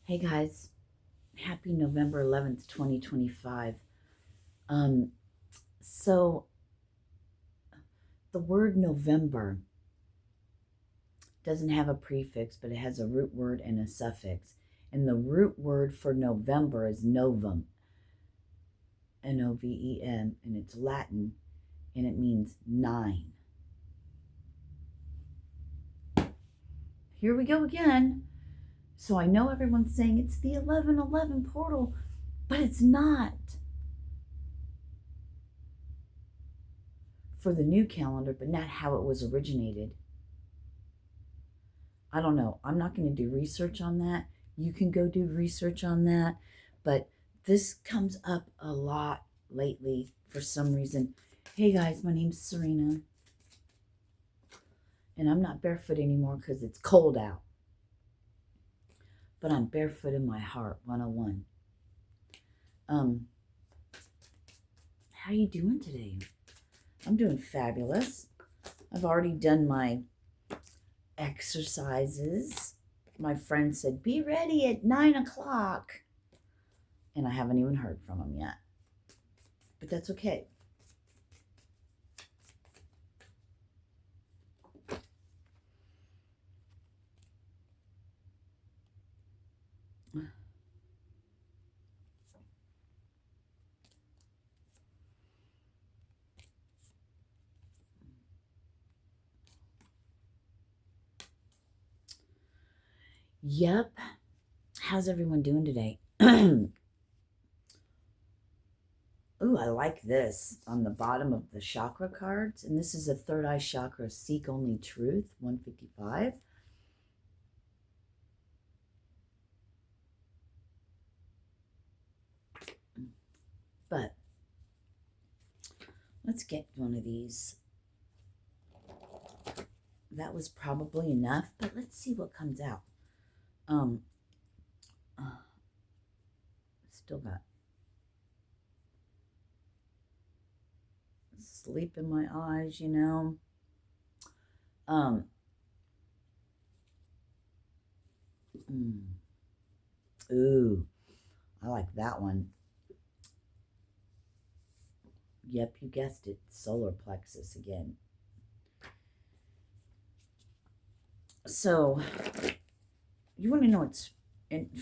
Hey guys, happy November 11th, 2025. Um, so the word November doesn't have a prefix, but it has a root word and a suffix. And the root word for November is novum, Novem, and it's Latin, and it means 9. Here we go again. So I know everyone's saying it's the 1111 portal, but it's not. For the new calendar, but not how it was originated. I don't know. I'm not going to do research on that. You can go do research on that. But this comes up a lot lately for some reason. Hey guys, my name's Sirena. And I'm not barefoot anymore because it's cold out. But I'm barefoot in my heart, 101. How you doing today? I'm doing fabulous. I've already done my exercises. My friend said, be ready at 9 o'clock. And I haven't even heard from him yet. But that's okay. Yep. How's everyone doing today? Ooh, I like this on the bottom of the chakra cards. And this is a third eye chakra, seek only truth, 155. But let's get one of these. That was probably enough, but let's see what comes out. Still got sleep in my eyes, you know. Ooh, I like that one. Yep, you guessed it, solar plexus again. So, you want to know what's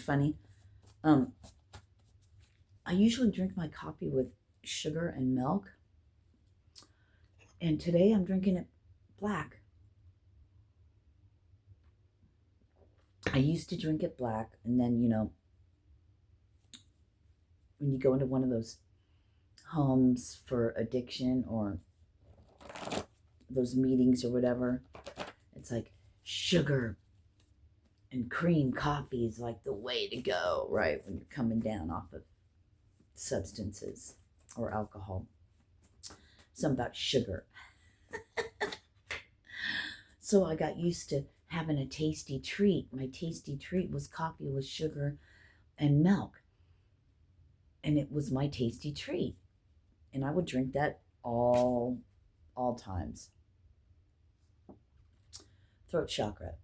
funny? I usually drink my coffee with sugar and milk. And today I'm drinking it black. I used to drink it black. And then, you know, when you go into one of those homes for addiction or those meetings or whatever, it's like sugar and cream coffee is like the way to go, right? When you're coming down off of substances or alcohol. Something about sugar. So I got used to having a tasty treat. My tasty treat was coffee with sugar and milk. And it was my tasty treat. And I would drink that all times. Throat chakra.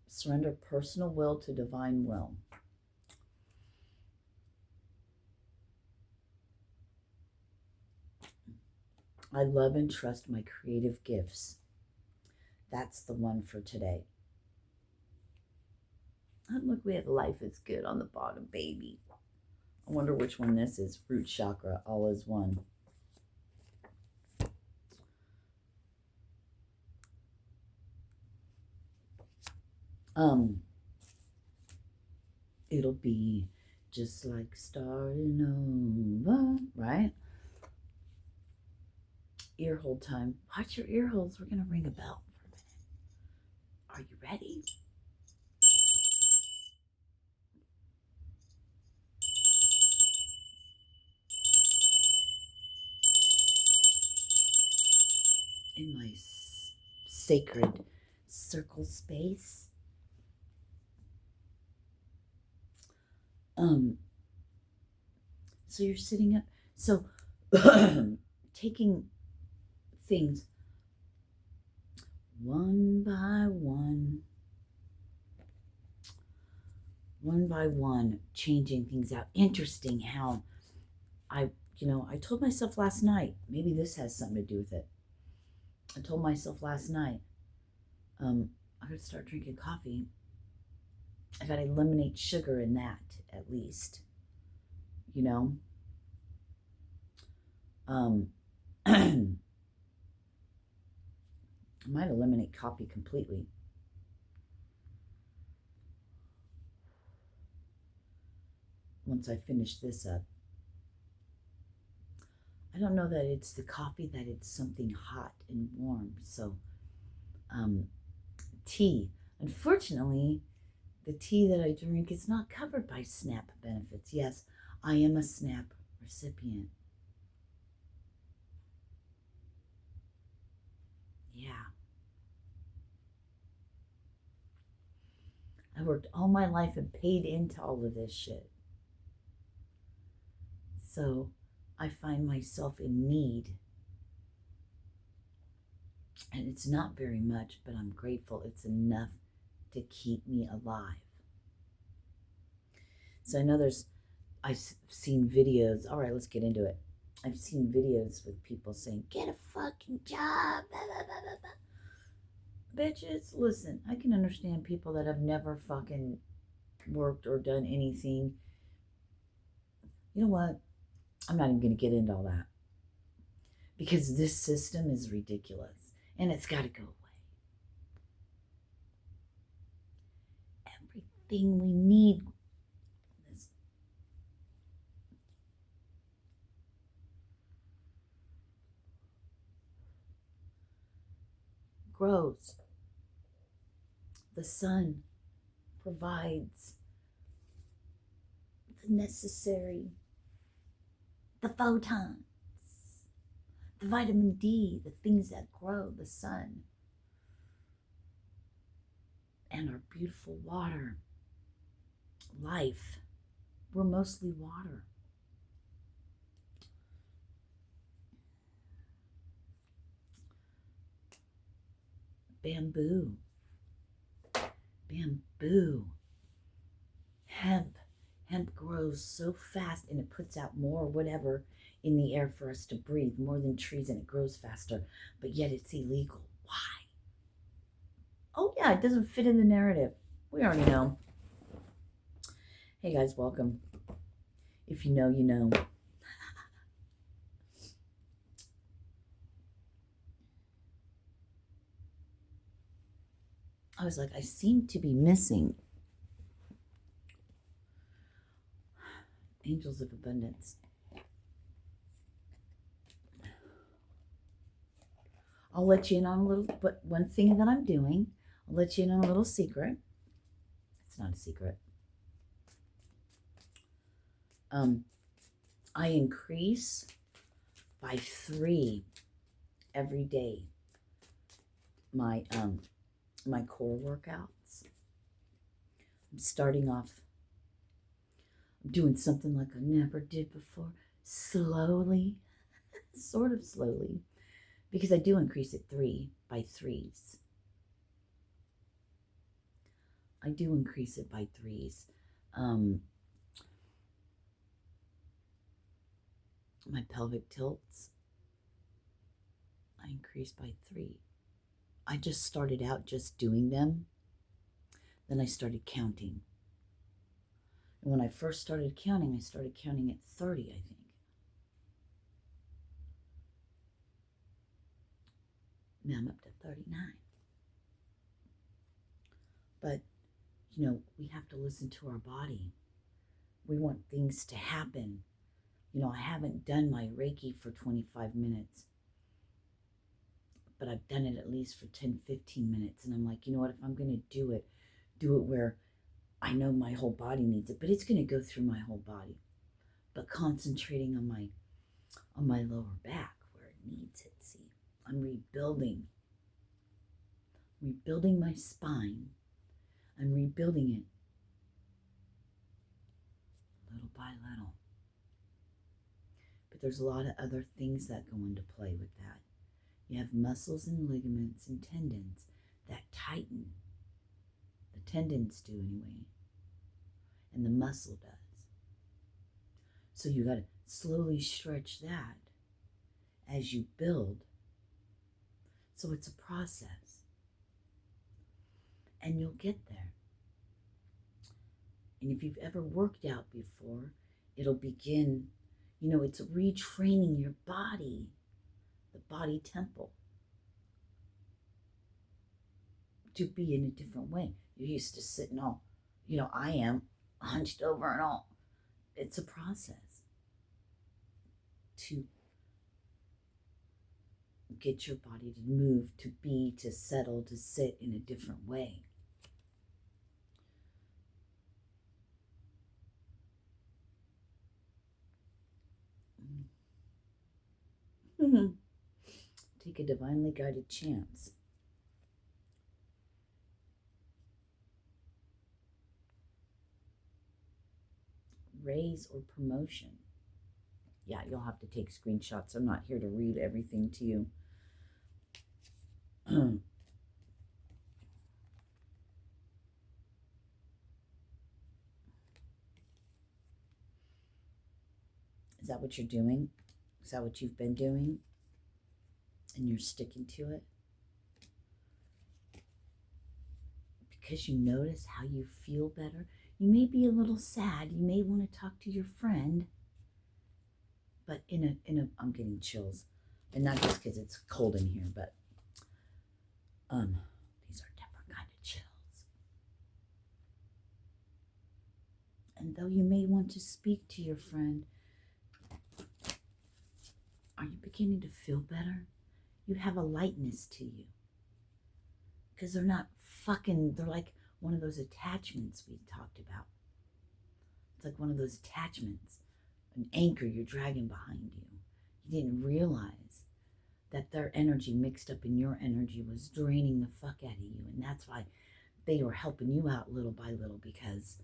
Surrender personal will to divine will. I love and trust my creative gifts. That's the one for today. And look, we have life is good on the bottom, baby. I wonder which one this is. Root chakra, all is one. It'll be just like starting over, right? Ear hole time. Watch your ear holes. We're going to ring a bell for a minute. Are you ready? In my sacred circle space. So you're sitting up. So taking things one by one. one by one, changing things out. Interesting how I told myself last night, maybe this has something to do with it. I told myself last night, I gotta start drinking coffee. I gotta eliminate sugar in that, at least. You know? I might eliminate coffee completely. Once I finish this up. I don't know that it's the coffee, that it's something hot and warm. So, tea. Unfortunately, the tea that I drink is not covered by SNAP benefits. Yes, I am a SNAP recipient. Yeah. I worked all my life and paid into all of this shit. So I find myself in need. And it's not very much, but I'm grateful it's enough to keep me alive. So I know I've seen videos. All right, let's get into it. I've seen videos with people saying, get a fucking job. Blah, blah, blah, blah, blah. Bitches, listen, I can understand people that have never fucking worked or done anything. You know what? I'm not even going to get into all that. Because this system is ridiculous. And it's got to go away. Everything we need grows. The sun provides the necessary, the photons, the vitamin D, the things that grow, the sun, and our beautiful water. Life. We're mostly water. Bamboo. Hemp grows so fast, and it puts out more whatever in the air for us to breathe, more than trees, and it grows faster, but yet it's illegal. Why? Oh yeah, it doesn't fit in the narrative. We already know. Hey guys, welcome. If you know, you know. I was like, I seem to be missing Angels of Abundance. I'll let you in on a little, but one thing that I'm doing, I'll let you in on a little secret. It's not a secret. I increase by 3 every day my core workouts. I'm starting off, I'm doing something like I never did before, slowly, sort of slowly, because I do increase it 3 by 3s. I do increase it by 3s. My pelvic tilts, I increase by 3. I just started out just doing them. Then I started counting. And when I first started counting, I started counting at 30, I think. Now I'm up to 39. But, we have to listen to our body. We want things to happen. I haven't done my Reiki for 25 minutes. But I've done it at least for 10, 15 minutes. And I'm like, you know what? If I'm going to do it where I know my whole body needs it. But it's going to go through my whole body. But concentrating on my lower back where it needs it. See, I'm rebuilding my spine. I'm rebuilding it little by little. But there's a lot of other things that go into play with that. You have muscles and ligaments and tendons that tighten. The tendons do anyway. and the muscle does. So you got to slowly stretch that as you build. So it's a process. And you'll get there. And if you've ever worked out before, it'll begin, it's retraining your body, the body temple, to be in a different way. You're used to sitting all, I am hunched over and all. It's a process to get your body to move, to settle, to sit in a different way. Take a divinely guided chance. Raise or promotion. Yeah, you'll have to take screenshots. I'm not here to read everything to you. Is that what you're doing? Is that what you've been doing? And you're sticking to it? Because you notice how you feel better? You may be a little sad. You may want to talk to your friend. But I'm getting chills. And not just because it's cold in here, but these are different kind of chills. And though you may want to speak to your friend, are you beginning to feel better? You have a lightness to you. Because they're like one of those attachments we talked about. It's like one of those attachments, an anchor you're dragging behind you. You didn't realize that their energy mixed up in your energy was draining the fuck out of you. And that's why they were helping you out little by little, because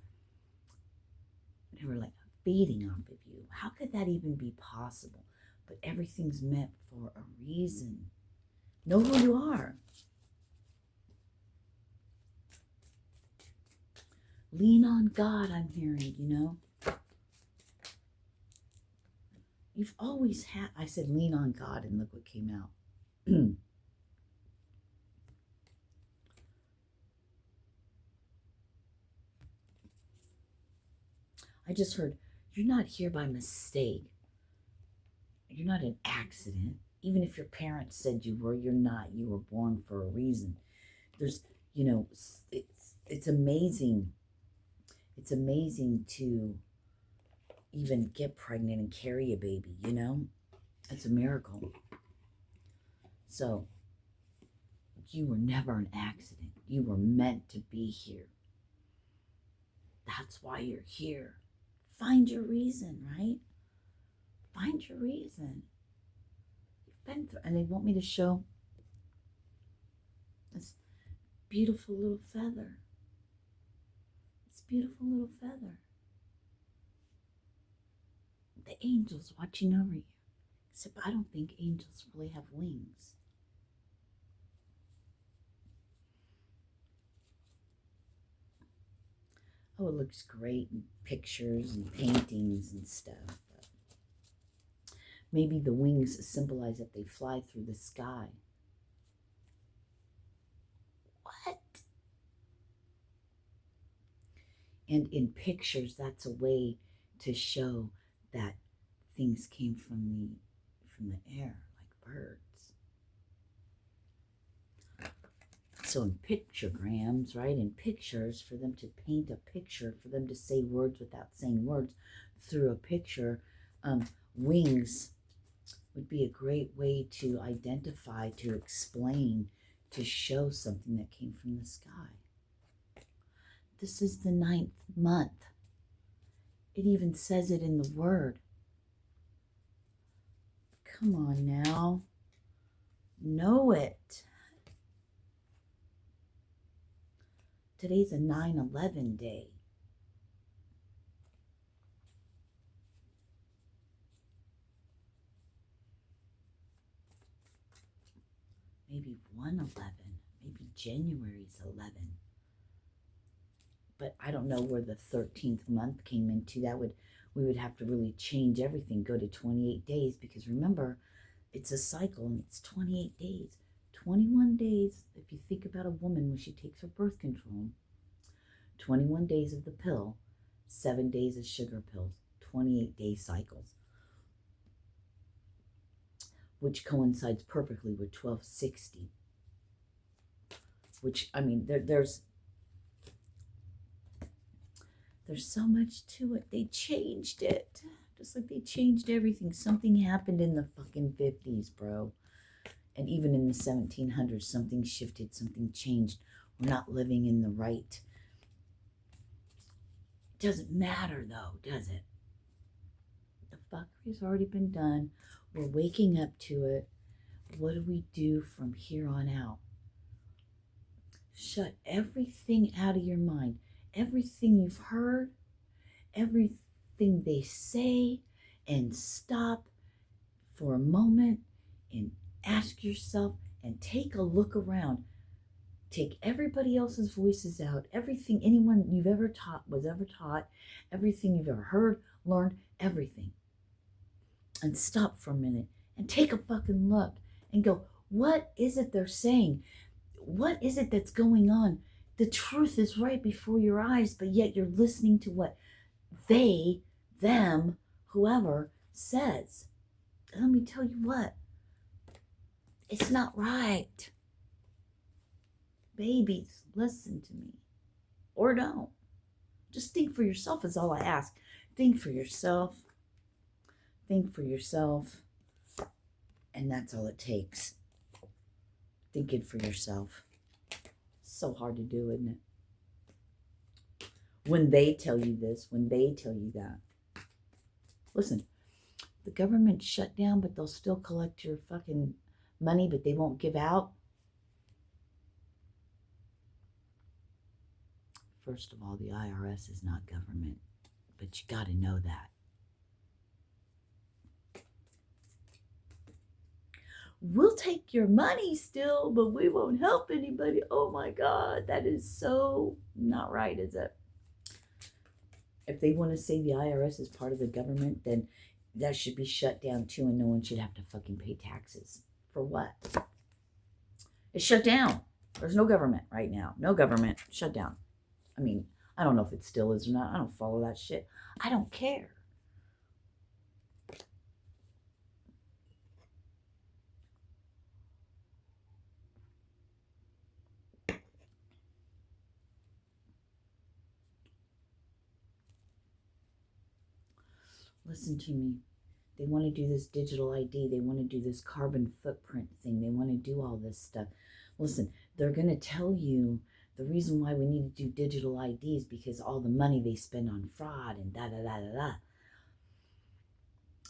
they were like feeding off of you. How could that even be possible? But everything's meant for a reason. Know who you are. Lean on God, I'm hearing, You've always had, I said lean on God, and look what came out. I just heard, you're not here by mistake. You're not an accident. Even if your parents said you were, you're not. You were born for a reason. There's, it's amazing. It's amazing to even get pregnant and carry a baby, It's a miracle. So, you were never an accident. You were meant to be here. That's why you're here. Find your reason, right? Find your reason. You've been through, and they want me to show this beautiful little feather. This beautiful little feather. The angels watching over you. Except I don't think angels really have wings. Oh, it looks great in pictures and paintings and stuff. But maybe the wings symbolize that they fly through the sky. What? And in pictures, that's a way to show that things came from the air, like birds. So in pictograms, right, in pictures, for them to paint a picture, for them to say words without saying words through a picture, wings would be a great way to identify, to explain, to show something that came from the sky. This is the 9th month. It even says it in the word. Come on now. Know it. Today's a 9/11 day. Maybe 1/11. Maybe January's 11. But I don't know where the 13th month came into. We would have to really change everything, go to 28 days, because remember, it's a cycle and it's 28 days. 21 days, if you think about a woman when she takes her birth control, 21 days of the pill, 7 days of sugar pills, 28-day cycles, which coincides perfectly with 1260. Which, I mean, there's so much to it. They changed it. Just like they changed everything. Something happened in the fucking 50s, bro. And even in the 1700s, something shifted, something changed. We're not living in the right. It doesn't matter, though, does it? The fuckery's already been done. We're waking up to it. What do we do from here on out? Shut everything out of your mind. Everything you've heard, everything they say, and stop for a moment and ask yourself and take a look around. Take everybody else's voices out, everything anyone you've ever taught was ever taught, everything you've ever heard, learned, everything. And stop for a minute and take a fucking look and go, what is it they're saying? What is it that's going on? The truth is right before your eyes, but yet you're listening to what they, them, whoever says. And let me tell you what, it's not right. Babies, listen to me. Or don't. Just think for yourself is all I ask. Think for yourself. Think for yourself. And that's all it takes. Thinking for yourself. So hard to do, isn't it? When they tell you this, when they tell you that. Listen, the government shut down, but they'll still collect your fucking money, but they won't give out. First of all, the IRS is not government, but you got to know that. We'll take your money still, but we won't help anybody. Oh my God, that is so not right, is it? If they want to say the IRS is part of the government, then that should be shut down too, and no one should have to fucking pay taxes. For what? It's shut down. There's no government right now. No government. Shut down. I mean, I don't know if it still is or not. I don't follow that shit. I don't care. Listen to me. They want to do this digital ID. They want to do this carbon footprint thing. They want to do all this stuff. Listen, they're going to tell you the reason why we need to do digital ID is because all the money they spend on fraud and da-da-da-da-da.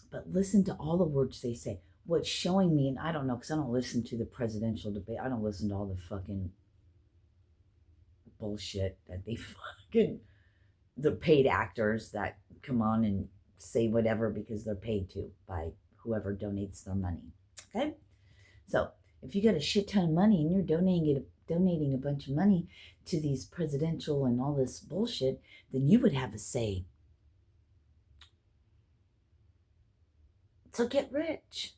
But listen to all the words they say. What's showing me, and I don't know, because I don't listen to the presidential debate. I don't listen to all the fucking bullshit that they fucking, the paid actors that come on and say whatever because they're paid to by whoever donates their money. Okay? So if you got a shit ton of money and you're donating a bunch of money to these presidential and all this bullshit, then you would have a say. So get rich.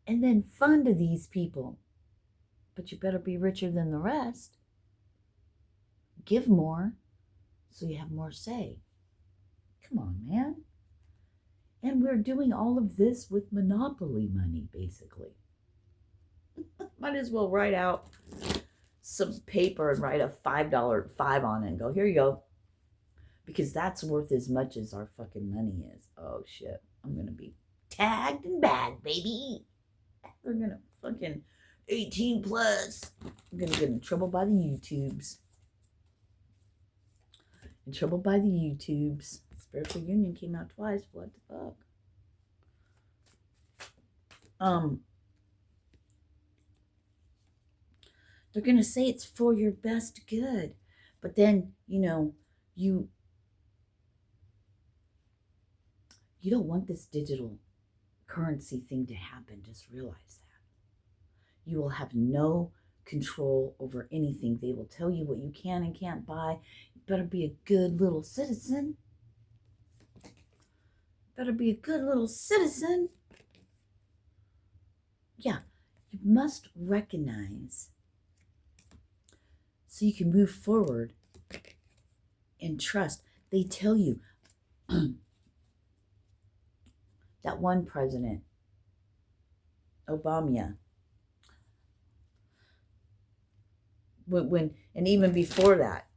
And then fund these people. But you better be richer than the rest. Give more so you have more say. Come on, man. And we're doing all of this with monopoly money, basically. Might as well write out some paper and write a $5 5 on it and go, here you go. Because that's worth as much as our fucking money is. Oh, shit. I'm going to be tagged and bagged, baby. They're going to fucking 18 plus. I'm going to get in trouble by the YouTubes. In trouble by the YouTubes. Spiritual Union came out twice. What the fuck? They're going to say it's for your best good. But then, you don't want this digital currency thing to happen. Just realize that. You will have no control over anything. They will tell you what you can and can't buy. You better be a good little citizen. Better be a good little citizen. Yeah, you must recognize so you can move forward and trust. They tell you that one president, Obama, when and even before that,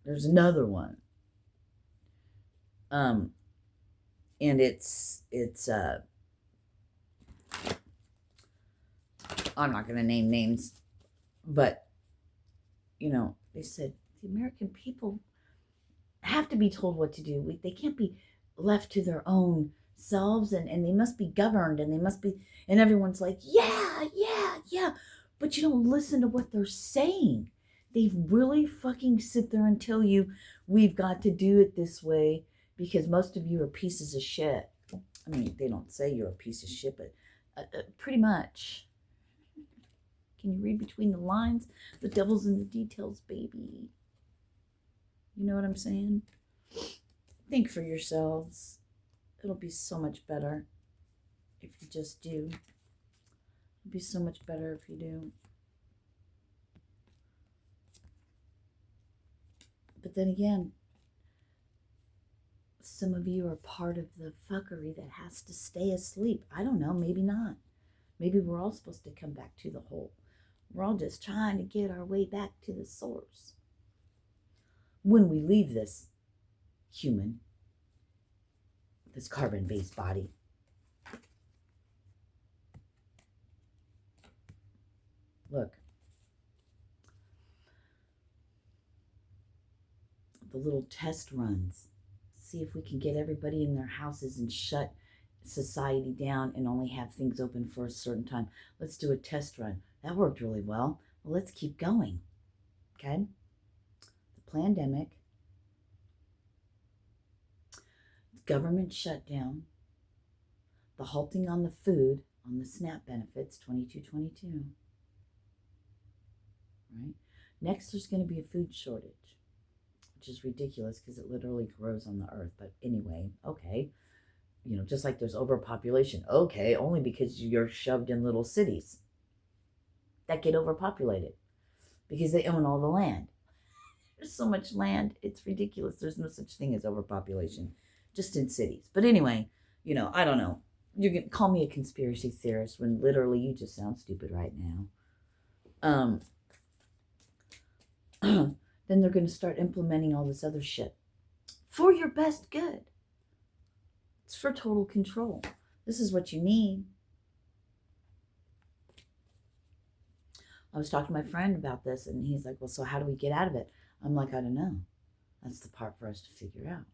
there's another one. And it's I'm not gonna name names, but they said the American people have to be told what to do. They can't be left to their own selves, and they must be governed, and they must be, and everyone's like, yeah, but you don't listen to what they're saying. They really fucking sit there and tell you we've got to do it this way because most of you are pieces of shit. I mean, they don't say you're a piece of shit, but pretty much. Can you read between the lines? The devil's in the details, baby. You know what I'm saying? Think for yourselves. It'll be so much better if you just do. It'll be so much better if you do. But then again, some of you are part of the fuckery that has to stay asleep. I don't know, maybe not. Maybe we're all supposed to come back to the whole. We're all just trying to get our way back to the source. When we leave this human, this carbon-based body, look, the little test runs, see if we can get everybody in their houses and shut society down and only have things open for a certain time. Let's do a test run. That worked really well. Well, let's keep going. Okay? The pandemic, government shutdown, the halting on the food, on the SNAP benefits, 2222. Right? Next, there's going to be a food shortage, which is ridiculous because it literally grows on the earth. But anyway, okay. Just like there's overpopulation. Okay, only because you're shoved in little cities that get overpopulated because they own all the land. There's so much land, it's ridiculous. There's no such thing as overpopulation, just in cities. But anyway, I don't know. You can call me a conspiracy theorist when literally you just sound stupid right now. Then they're going to start implementing all this other shit for your best good. It's for total control. This is what you need. I was talking to my friend about this, and he's like, well, so how do we get out of it? I'm like, I don't know. That's the part for us to figure out.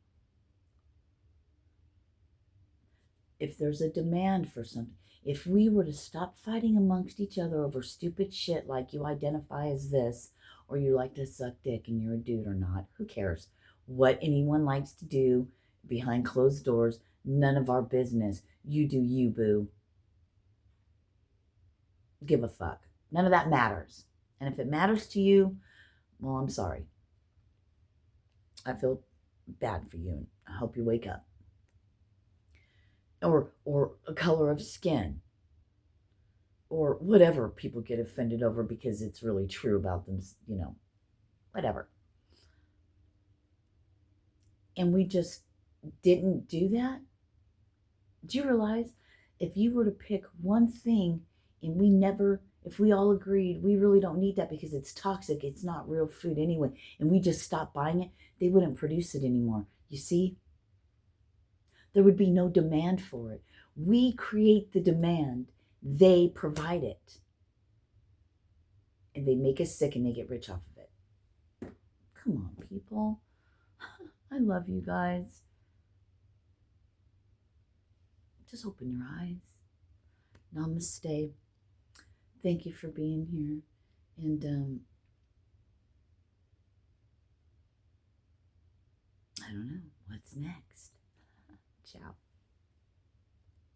If there's a demand for something, if we were to stop fighting amongst each other over stupid shit like you identify as this, or you like to suck dick and you're a dude or not, who cares? What anyone likes to do behind closed doors, none of our business. You do you, boo. Give a fuck. None of that matters. And if it matters to you, well, I'm sorry. I feel bad for you. I hope you wake up. Or a color of skin. Or whatever people get offended over because it's really true about them, whatever. And we just didn't do that. Do you realize if you were to pick one thing and if we all agreed we really don't need that because it's toxic, it's not real food anyway, and we just stopped buying it, they wouldn't produce it anymore. You see? There would be no demand for it. We create the demand, they provide it. And they make us sick and they get rich off of it. Come on, people. I love you guys. Just open your eyes. Namaste. Thank you for being here. And I don't know. What's next? Ciao.